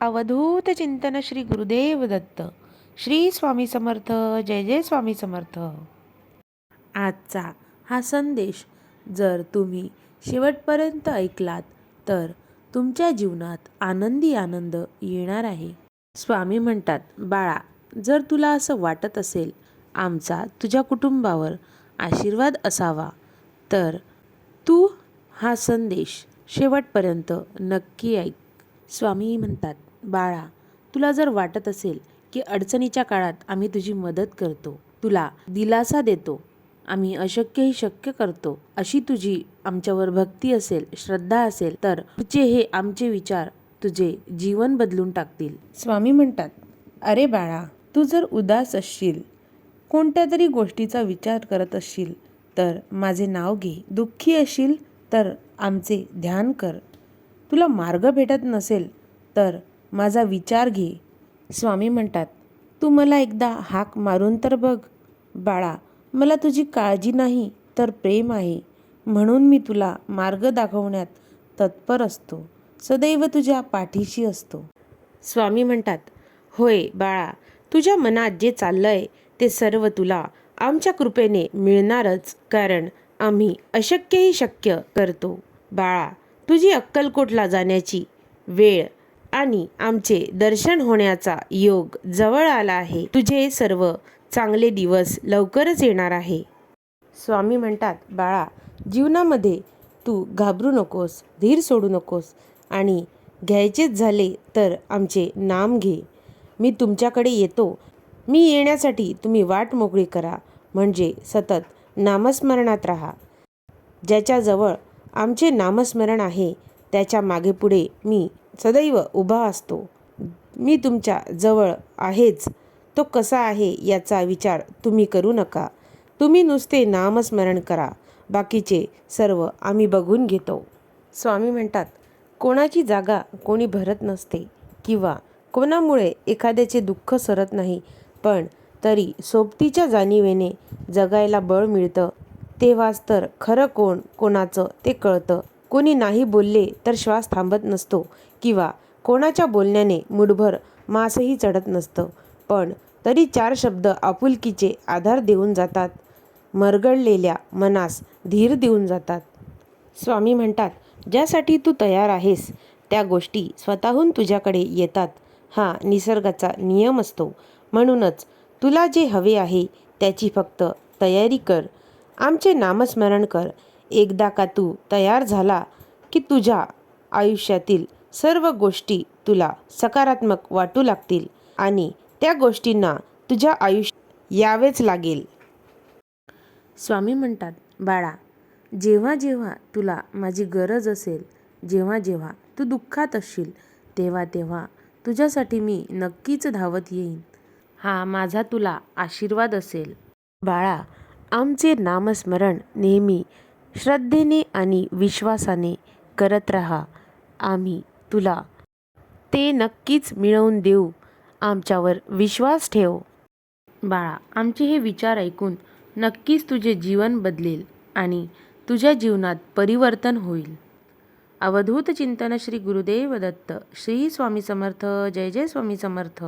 अवधूत चिंतन श्री गुरुदेव दत्त. श्री स्वामी समर्थ. जय जय स्वामी समर्थ. आजचा हा संदेश जर तुम्ही शेवटपर्यंत ऐकलात तर तुमच्या जीवनात आनंदी आनंद येणार आहे. स्वामी म्हणतात, बाळा, जर तुला असं वाटत असेल आमचा तुझ्या कुटुंबावर आशीर्वाद असावा तर तू हा संदेश शेवटपर्यंत नक्की ऐक. स्वामी म्हणतात, बाळा, तुला जर वाटत असेल की अडचणीच्या काळात आम्ही तुझी मदत करतो, तुला दिलासा देतो, आम्ही अशक्य ही शक्य करतो, अशी तुझी आमच्यावर भक्ती असेल, श्रद्धा असेल तर तुझे हे आमचे विचार तुझे जीवन बदलून टाकतील. स्वामी म्हणतात, अरे बाळा, तू जर उदास असशील, कोणत्या तरी गोष्टीचा विचार करत असशील तर माझे नाव घे. दुःखी असशील तर आमचे ध्यान कर. तुला मार्ग भेटत नसेल तर माझा विचार घे. स्वामी म्हणतात, तू मला एकदा हाक मारून तर बघ. बाळा, मला तुझी काळजी नाही तर प्रेम आहे, म्हणून मी तुला मार्ग दाखवण्यात तत्पर असतो, सदैव तुझ्या पाठीशी असतो. स्वामी म्हणतात, होय बाळा, तुझ्या मनात जे चाललंय ते सर्व तुला आमच्या कृपेने मिळणारच, कारण आम्ही अशक्यही शक्य करतो. बाळा, तुझी अक्कलकोटला जाण्याची वेळ आणि आमचे दर्शन होण्याचा योग जवळ आला आहे. तुझे सर्व चांगले दिवस लवकरच येणार आहे. स्वामी म्हणतात, बाळा, जीवनामध्ये तू घाबरू नकोस, धीर सोडू नकोस आणि घ्यायचेच झाले तर आमचे नाम घे. मी तुमच्याकडे येतो. मी येण्यासाठी तुम्ही वाट मोकळी करा, म्हणजे सतत नामस्मरणात राहा. ज्याच्याजवळ आमचे नामस्मरण आहे त्याच्या मागे पुढे मी सदैव उभा असतो. मी तुमच्या जवळ आहेच. तो कसा आहे याचा विचार तुम्ही करू नका. तुम्ही नुसते नामस्मरण करा, बाकीचे सर्व आम्ही बघून घेतो. स्वामी म्हणतात, कोणाची जागा कोणी भरत नसते किंवा कोणामुळे एखाद्याचे दुःख सरत नाही, पण तरी सोबतीच्या जाणीवेने जगायला बळ मिळतं. तेव्हाच तर खरं कोण कोणाचं ते कळतं. कोणी नाही बोलले तर श्वास थांबत नसतो किंवा कोणाच्या बोलण्याने मुठभर मांसही चढत नसतं, पण तरी चार शब्द आपुलकीचे आधार देऊन जातात, मरगळलेल्या मनास धीर देऊन जातात. स्वामी म्हणतात, ज्यासाठी तू तयार आहेस त्या गोष्टी स्वतःहून तुझ्याकडे येतात. हा निसर्गाचा नियम असतो. म्हणूनच तुला जे हवे आहे त्याची फक्त तयारी कर. आमचे नामस्मरण कर. एकदा का तू तयार झाला की तुझ्या आयुष्यातील सर्व गोष्टी तुला सकारात्मक वाटू लागतील आणि त्या गोष्टींना तुझ्या आयुष्यात यावेच लागेल. स्वामी म्हणतात, बाळा, जेव्हा जेव्हा तुला माझी गरज असेल, जेव्हा जेव्हा तू दुःखात असशील, तेव्हा तेव्हा तुझ्यासाठी मी नक्कीच धावत येईन. हा माझा तुला आशीर्वाद असेल. बाळा, आमचे नामस्मरण नेहमी श्रद्धेने आणि विश्वासाने करत राहा. आम्ही तुला ते नक्कीच मिळवून देऊ. आमच्यावर विश्वास ठेव. बाळा, आमचे हे विचार ऐकून नक्कीच तुझे जीवन बदलेल आणि तुझ्या जीवनात परिवर्तन होईल. अवधूत चिंतन श्री गुरुदेव दत्त. श्री स्वामी समर्थ. जय जय स्वामी समर्थ.